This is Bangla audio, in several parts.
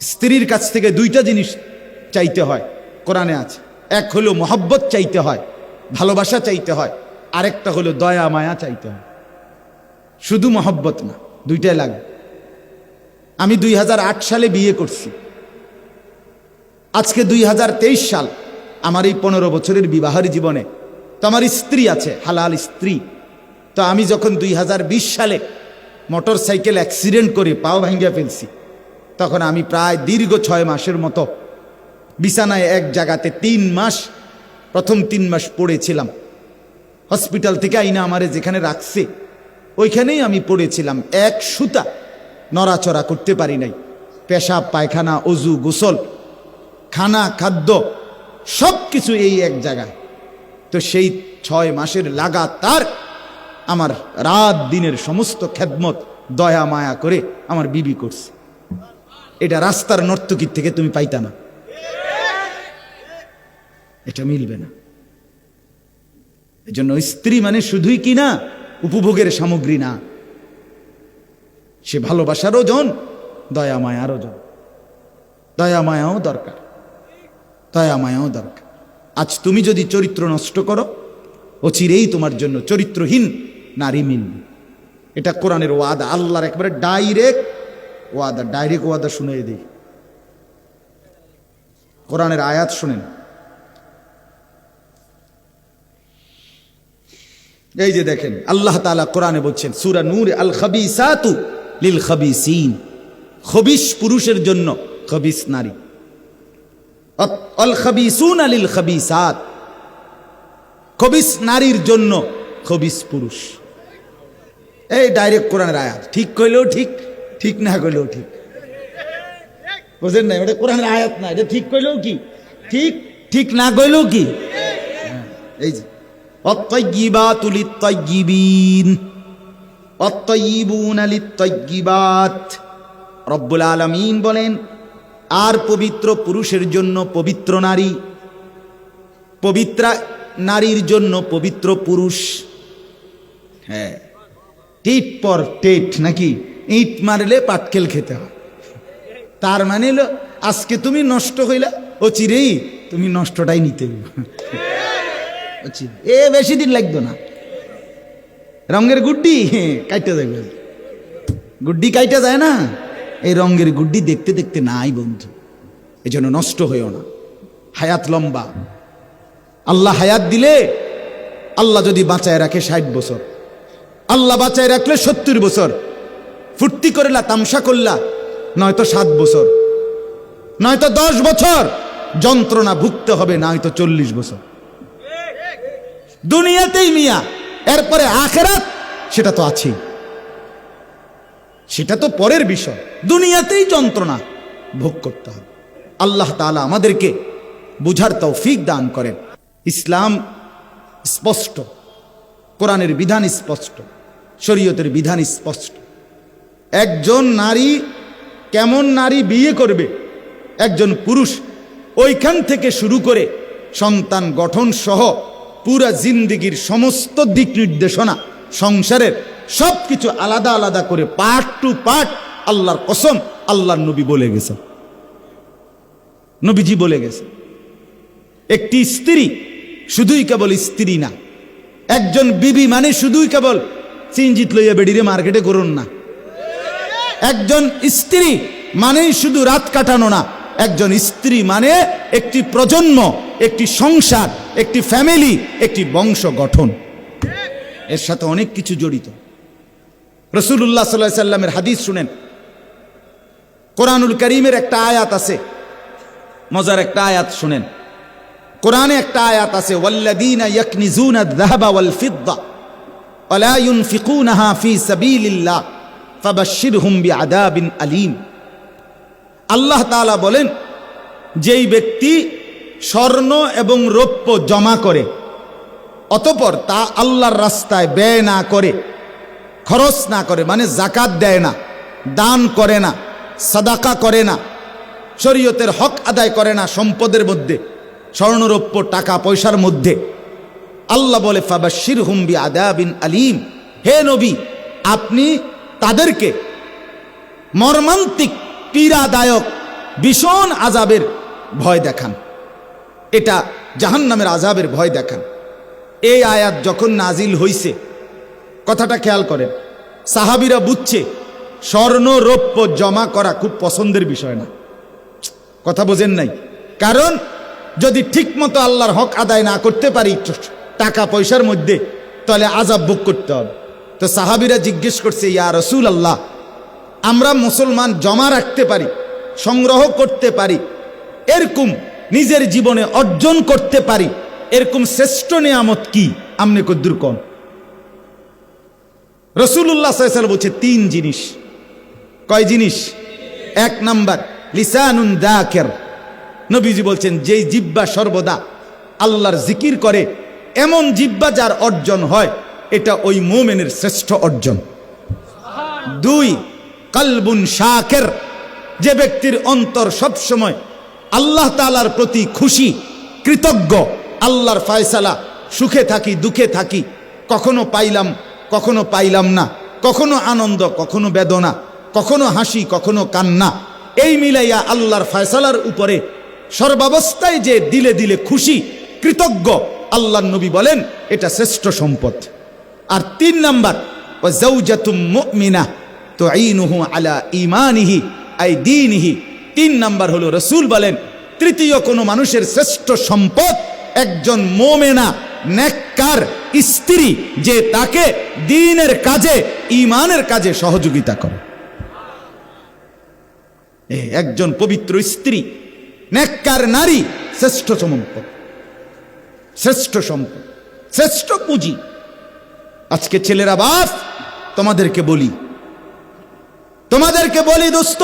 স্ত্রীর কাছ থেকে দুইটা জিনিস চাইতে হয়, কোরআনে আছে। এক হলো মহব্বত চাইতে হয়, ভালোবাসা চাইতে হয়, আরেকটা হলো দয়া মায়া চাইতে হয়। শুধু মহব্বত না, দুইটাই লাগে। আমি 2008 সালে বিয়ে করছি, আজকে 2023 সাল। আমার এই 15 বছরের বিবাহের জীবনে তো আমার স্ত্রী আছে, হালাল স্ত্রী। তো আমি যখন 2020 সালে মোটর সাইকেল অ্যাক্সিডেন্ট করে পাও ভাঙ্গিয়া ফেলছি, তখন আমি প্রায় দীর্ঘ 6 মাসের মতো বিছানায় এক জায়গাতে 3 মাস, প্রথম 3 মাস পড়েছিলাম। হসপিটাল থেকে আইনা আমারে যেখানে রাখছে ওইখানেই আমি পড়েছিলাম। এক সুতা নড়াচড়া করতে পারি নাই। পেশাব পায়খানা, অজু, গোসল, খানা, খাদ্য সব কিছু এই এক জায়গায়। তো সেই 6 মাসের লাগাতার আমার রাত দিনের সমস্ত খেদমত দয়া মায়া করে আমার বিবি করছে। এটা রাস্তার নর্তকীর থেকে তুমি পাইতা না, এটা মিলবে না। এজন্য স্ত্রী মানে শুধুই কি না উপভোগের সামগ্রী না, সে ভালোবাসারও জন, দয়া মায়ারও জন। দয়া মায়াও দরকার, দয়া মায়াও দরকার। আজ তুমি যদি চরিত্র নষ্ট করো, অচিরেই তোমার জন্য চরিত্রহীন নারী মিলবে। এটা কোরআনের ওয়াদা, আল্লাহর একবারে ডাইরেক্ট ওয়াদা। ডাইরেক্ট ওয়াদা শুনে দিই, কোরআনের আয়াত শুনেন। এই যে দেখেন, আল্লাহ তাআলা কোরআনে বলছেন সূরা নূর, আল খাবিসাতু লিল খাবিসিন। খবিস পুরুষের জন্য খবিস নারী, আল খাবিসুনা লিল খাবিসাত। খবিস নারীর জন্য খবিস পুরুষ। এই ডাইরেক্ট কোরআনের আয়াত। ঠিক কইলেও ঠিক, ঠিক না কইলেও ঠিক। বুঝেন না? এটা কোরআনের আয়াত না, এটা ঠিক কইলেও কি ঠিক, ঠিক না কইলেও কি। এই যে অত্তাইয়িবাতু লিত্তাইয়িবিন অত্তাইয়িবুনা লিত্তাইয়িবাত। রব্বুল আলামিন বলেন, আর পবিত্র পুরুষের জন্য পবিত্র নারী, পবিত্রা নারীর জন্য পবিত্র পুরুষ। হ্যাঁ, টিট পর টেট নাকি, ইট মারলে পাটকেল খেতে হয়। তার মানে হলো আজকে তুমি নষ্ট হইলা, ও চিরেই তুমি নষ্টটাই নিতে এ বেশি দিন লাগতো না। রঙের গুড্ডি কাইটা যাবে, গুড্ডি কাইটা যায় না, এই রঙের গুড্ডি দেখতে দেখতে নাই বন্ধু। এই জন্য নষ্ট হইও না, হায়াত লম্বা। আল্লাহ হায়াত দিলে, আল্লাহ যদি বাঁচায় রাখে 60 বছর, আল্লাহ বাঁচায় রাখলে 70 বছর। ফুর্তি করলা, তামসা করলা, নয়তো 7 বছর, নয়তো 10 বছর যন্ত্রণা ভুগতে হবে, নয়তো 40 বছর। দুনিয়াতেই মিয়া, এরপরে আখিরাত সেটা তো আছেই, সেটা তো পরের বিষয়। দুনিয়াতেই যন্ত্রণা ভোগ করতে হবে। আল্লাহ তাআলা আমাদেরকে বুঝার তৌফিক দান করেন। ইসলাম স্পষ্ট, কোরআনের বিধান স্পষ্ট, শরীয়তের বিধান স্পষ্ট। একজন নারী কেমন নারী বিয়ে করবে, একজন পুরুষ ওইখান থেকে শুরু করে সন্তান গঠন সহ পুরা জিন্দেগির সমস্ত দিক নির্দেশনা, সংসারের সব কিছু আলাদা আলাদা করে পার্ট টু পার্ট, আল্লাহর কসম, আল্লাহর নবী বলে গেছে, নবীজি বলে গেছে। একটি স্ত্রী শুধুই কেবল স্ত্রী না, একজন বিবি মানে শুধুই কেবল চিনজিত লইয়া বেডিরে মার্কেটে করুন না। একজন স্ত্রী মানেই শুধু রাত কাটানো না, একজন স্ত্রী মানে একটি প্রজন্ম, একটি সংসার, একটি ফ্যামিলি, একটি বংশ গঠন। এর সাথে অনেক কিছু জড়িত। রাসূলুল্লাহ সাল্লাল্লাহু আলাইহি সাল্লামের হাদিস শুনেন। কোরআনুল কারীমের একটা আয়াত আছে, মজার একটা আয়াত শুনেন। কোরআনে একটা আয়াত আছে, ওয়াল্লাযীনা ইয়াকনিজুনা আয-যাহাবা ওয়াল ফিদ্দা ওয়া লা ইউনফিকুনাহা ফী সাবিলিল্লাহ ফাবাশশিরহুম বিআযাবিন আলীম। আল্লাহ তাআলা বলেন, যেই ব্যক্তি স্বর্ণ এবং রৌপ্য জমা করে অতঃপর তা আল্লাহর রাস্তায় ব্যয় না করে, খরচ না করে, মানে যাকাত দেয় না, দান করে না, সাদাকা করে না, শরীয়তের হক আদায় করে না সম্পদের মধ্যে, স্বর্ণরৌপ্য টাকা পয়সার মধ্যে, আল্লাহ বলে ফাবাশশিরহুম বিআযাবিন আলীম। হে নবী, আপনি তাদেরকে মর্মান্তিক, পীড়াদায়ক ভীষণ আযাবের ভয় দেখান, এটা জাহান্নামের আযাবের ভয় দেখান। এই আয়াত যখন নাজিল হইছে, কথাটা খেয়াল করেন, সাহাবীরা বুঝছে স্বর্ণ রৌপ্য জমা করা খুব পছন্দের বিষয় না। কথা বোঝেন নাই? কারণ যদি ঠিক মতো আল্লাহর হক আদায় না করতে পারি টাকা পয়সার মধ্যে, তাহলে আযাব ভোগ করতে হবে। তো সাহাবীরা জিজ্ঞেস করছে, ইয়া রাসূলুল্লাহ, আমরা মুসলমান জমা রাখতে পারি, সংগ্রহ করতে পারি, এরকম নিজের জীবনে অর্জন করতে পারি, এরকম শ্রেষ্ঠ নিয়ামত কি? আমনে কদ্দুর কোন? রাসূলুল্লাহ সাল্লাল্লাহু আলাইহি ওয়াসাল্লাম বলছে 3 জিনিস। কয় জিনিস? 1 নাম্বার লিসানুন যাকির। নবীজি বলছেন যেই জিহ্বা সর্বদা আল্লাহর জিকির করে, এমন জিহ্বা যার অর্জন হয়, এটা ওই মুমিনের শ্রেষ্ঠ অর্জন। 2 কলবুন শাকির, যে ব্যক্তির অন্তর সবসময় আল্লাহ তাআলার প্রতি খুশি, কৃতজ্ঞ, আল্লাহর ফয়সালা, সুখে থাকি দুঃখে থাকি, কখনো পাইলাম কখনো পাইলাম না, কখনো আনন্দ কখনো বেদনা, কখনো হাসি কখনো কান্না, এই মিলাইয়া আল্লাহর ফয়সালার উপরে সর্বাবস্থায় যে দিলে দিলে খুশি, কৃতজ্ঞ, আল্লাহর নবী বলেন এটা শ্রেষ্ঠ সম্পদ। আর 3 নাম্বার ওয়া যাওজাতুম মুমিনা তুঈনুহু আলা ঈমানিহি আই দীনিহি। 3 নাম্বার হলো, রাসূল বলেন তৃতীয় কোন মানুষের শ্রেষ্ঠ সম্পদ একজন মুমিনা নেককার স্ত্রী, যে তাকে দ্বীনের কাজে, ঈমানের কাজে সহযোগিতা করে। একজন পবিত্র স্ত্রী, নেককার নারী শ্রেষ্ঠ সম্পদ, শ্রেষ্ঠ সম্পদ, শ্রেষ্ঠ পুঁজি। আজকে ছেলেরা বাপ, তোমাদেরকে বলি দোস্ত,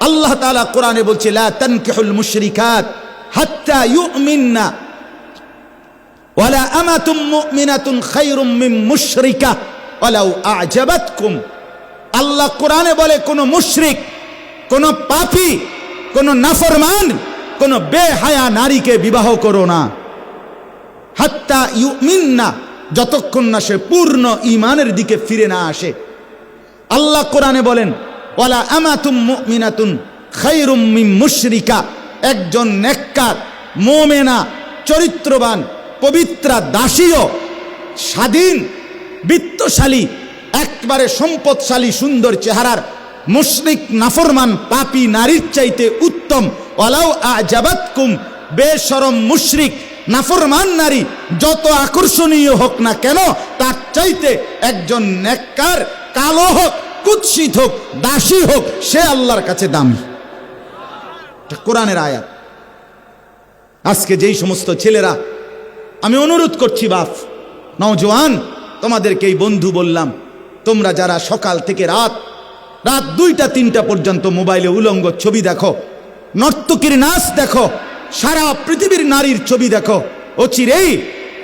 আল্লাহ তাআলা কোরআনে বলছে লা তানকিহুল মুশরিকাত হাত্তা ইউমিননা ওয়ালা আমাতুম মুমিনাতুন খায়রুম মিন মুশরিকা ওয়ালাউ আ'জাবাতকুম। আল্লাহ কোরআনে বলে কোন মুশরিক, কোন পাপী, কোন নাফরমান, কোন বেহায়া নারীকে বিবাহ করো না। হাত্তা ইউমিননা, যতক্ষণ না সে পূর্ণ ঈমানের দিকে ফিরে না আসে। আল্লাহ কোরআনে বলেন ওয়ালা আমাতুম মুমিনাতুন খায়রুম মিন মুশরিকা, একজন নেককার মুমিনা চরিত্রবান পবিত্রা দাসীও স্বাধীন বিত্তশালী একবারে সম্পদশালী সুন্দর চেহারার মুশরিক নাফরমান পাপী নারীর চাইতে উত্তম। ওয়ালাউ আ'জাবাতকুম, বেশরম মুশরিক নাফরমান নারী যত আকর্ষণীয় হোক না কেন, তার চাইতে একজন নেককার, কালো হোক, কুৎসিত হোক, দাসী হোক, সে আল্লাহর কাছে দামি। কোরআনের আয়াত। আজকে যেই সমস্ত ছেলেরা, আমি অনুরোধ করছি বাপ, নওজোয়ান, তোমাদেরকে এই বন্ধু বললাম, তোমরা যারা সকাল থেকে রাত 2টা 3টা পর্যন্ত মোবাইলে উলঙ্গ ছবি দেখো, নর্তকীর নাচ দেখো, সারা পৃথিবীর নারীর ছবি দেখো,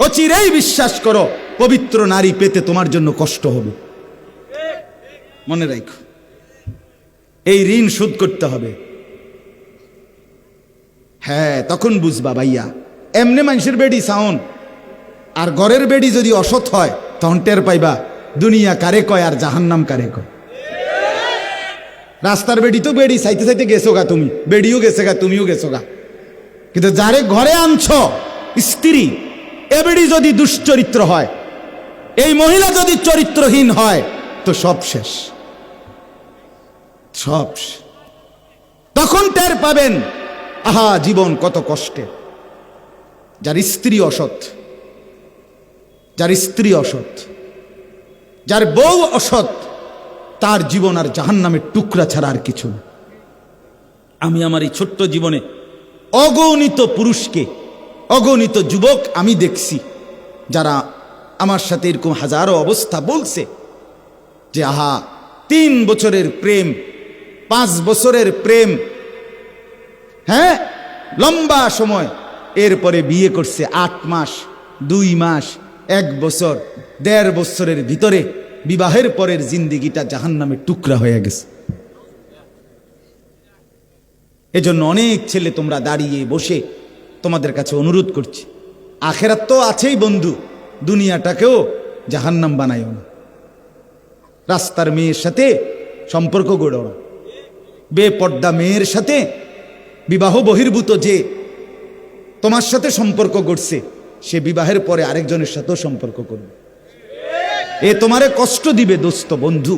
অচিরেই বিশ্বাস করো পবিত্র নারী পেতে তোমার জন্য কষ্ট হবে। মনে রাখো, এই ঋণ শোধ করতে হবে। হ্যাঁ, তখন বুঝবা ভাইয়া, এমনি মানুষের বেডি সাউন আর ঘরের বেডি যদি অসৎ হয়, তখন টের পাইবা দুনিয়া কারে কয় আর জাহান্নাম কারে কয়। রাস্তার বেডি তো বেডি চাইতে চাইতে গেছো গা, তুমি বেডিও গেছে গা, তুমিও গেছো গা, কিন্তু যারে ঘরে আনছ স্ত্রী, এ বেডি যদি দুশ্চরিত্র হয়, এই মহিলা যদি চরিত্রহীন হয়, তো সব শেষ, সব। তখন টের পাবেন আহা জীবন কত কষ্টে। যার স্ত্রী অসৎ, যার বউ অসৎ, তার জীবন আর জাহান্নামের টুকরা ছাড়া আর কিছু না। আমি আমার এই ছোট্ট জীবনে অগণিত পুরুষকে, অগণিত যুবক আমি দেখছি, যারা আমার সাথে এরকম হাজারো অবস্থা বলছে যে আহা 3 বছরের প্রেম, 5 বছরের প্রেম, হ্যাঁ লম্বা সময়, এরপরে বিয়ে করছে 8 মাস, 2 মাস, 1 বছর, 1.5 বছরের ভিতরে বিবাহের পরের জিন্দিগিটা জাহান্নামের টুকরা হয়ে গেছে। এজন্য অনেক ছেলে তোমরা দাঁড়িয়ে বসে, তোমাদের কাছে অনুরোধ করছি, আখেরাত তো আছেই বন্ধু, দুনিয়াটাকেও জাহান্নাম বানাইও না। রাস্তার মেয়ের সাথে সম্পর্ক গড়ো না, বেপর্দা মেয়ের সাথে বিবাহ বহির্ভূত যে তোমার সাথে সম্পর্ক করছে, সে বিবাহের পরে আরেকজনের সাথেও সম্পর্ক করবে। এ তোমারে কষ্ট দিবে দোস্ত বন্ধু।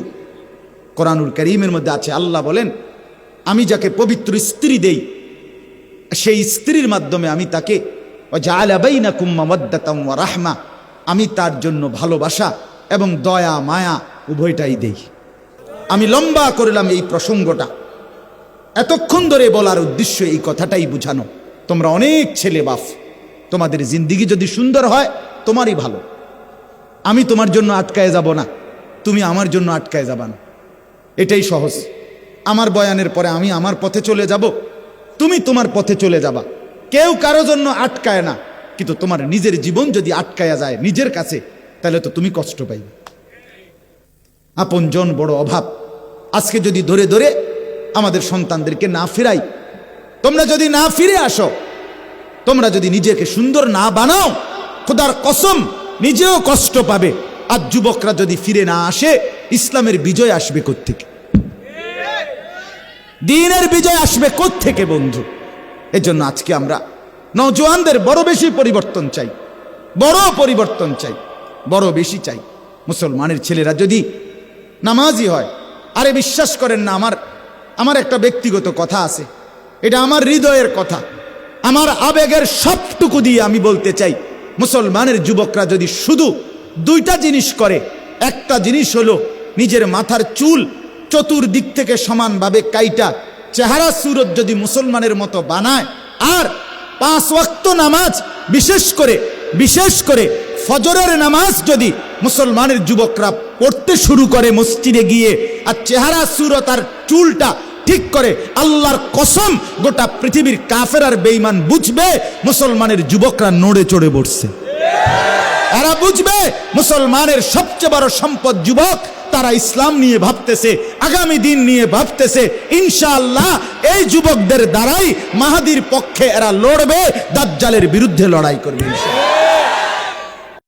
কোরআনুল কারীমের মধ্যে আছে, আল্লাহ বলেন, আমি যাকে পবিত্র স্ত্রী দেই, সেই স্ত্রীর মাধ্যমে আমি তাকে ওয়াজআলা বাইনাকুম মাওয়াদ্দাতাম ওয়া রাহমা, আমি তার জন্য ভালোবাসা এবং দয়া মায়া উভয়টাই দেই। আমি লম্বা করলাম এই প্রসঙ্গটা, এতক্ষণ ধরে বলার উদ্দেশ্য এই কথাটাই বুঝানো, তোমরা অনেক ছেলে বাপ, তোমাদের জিন্দিগি যদি সুন্দর হয় তোমারই ভালো। আমি তোমার জন্য আটকায় যাব না, তুমি আমার জন্য আটকায় যাবা না, এটাই সহজ। আমার বয়ানের পরে আমি আমার পথে চলে যাব, তুমি তোমার পথে চলে যাবা, কেউ কারো জন্য আটকায় না। কিন্তু তোমার নিজের জীবন যদি আটকায়া যায় নিজের কাছে, তাহলে তো তুমি কষ্ট পাইবে। আপনজন বড় অভাব। আজকে যদি ধরে ধরে আমাদের সন্তানদেরকে না ফিরাই, তোমরা যদি না ফিরে আসো, তোমরা যদি নিজেকে সুন্দর না বানাও, খোদার কসম নিজেও কষ্ট পাবে। আর যুবকরা যদি ফিরে না আসে, ইসলামের বিজয় আসবে কোত্থেকে? দ্বীনের বিজয় আসবে কোত্থেকে বন্ধু? এজন্য আজকে আমরা নওজোয়ানদের বড় বেশি পরিবর্তন চাই, বড় পরিবর্তন চাই, বড় বেশি চাই। মুসলমানের ছেলেরা যদি নামাজি হয়, আরে বিশ্বাস করেন না, আমার একটা ব্যক্তিগত কথা আছে, এটা আমার হৃদয়ের কথা, আমার আবেগের সবটুকু দিয়ে আমি বলতে চাই, মুসলমানের যুবকরা যদি শুধু দুইটা জিনিস করে, একটা জিনিস হলো নিজের মাথার চুল চতুর্দিক থেকে সমানভাবে কাইটা চেহারা সুরত যদি মুসলমানের মতো বানায়, আর 5 ওয়াক্ত নামাজ বিশেষ করে ফজরের নামাজ যদি মুসলমানের যুবকরা পড়তে শুরু করে মসজিদে গিয়ে, আর চেহারা সুরত আর চুলটা ঠিক করে, আল্লাহর কসম গোটা পৃথিবীর কাফের আর বেঈমান বুঝবে মুসলমানের যুবকরা নড়ে চড়ে বসছে। এরা বুঝবে মুসলমানের সবচেয়ে বড় সম্পদ যুবক, তারা ইসলাম নিয়ে ভাবতেছে, আগামী দিন নিয়ে ভাবতেছে। ইনশাআল্লাহ এই যুবকদের দ্বারাই মাহাদির পক্ষে এরা লড়বে, দাজ্জালের বিরুদ্ধে লড়াই করবে ইনশাআল্লাহ।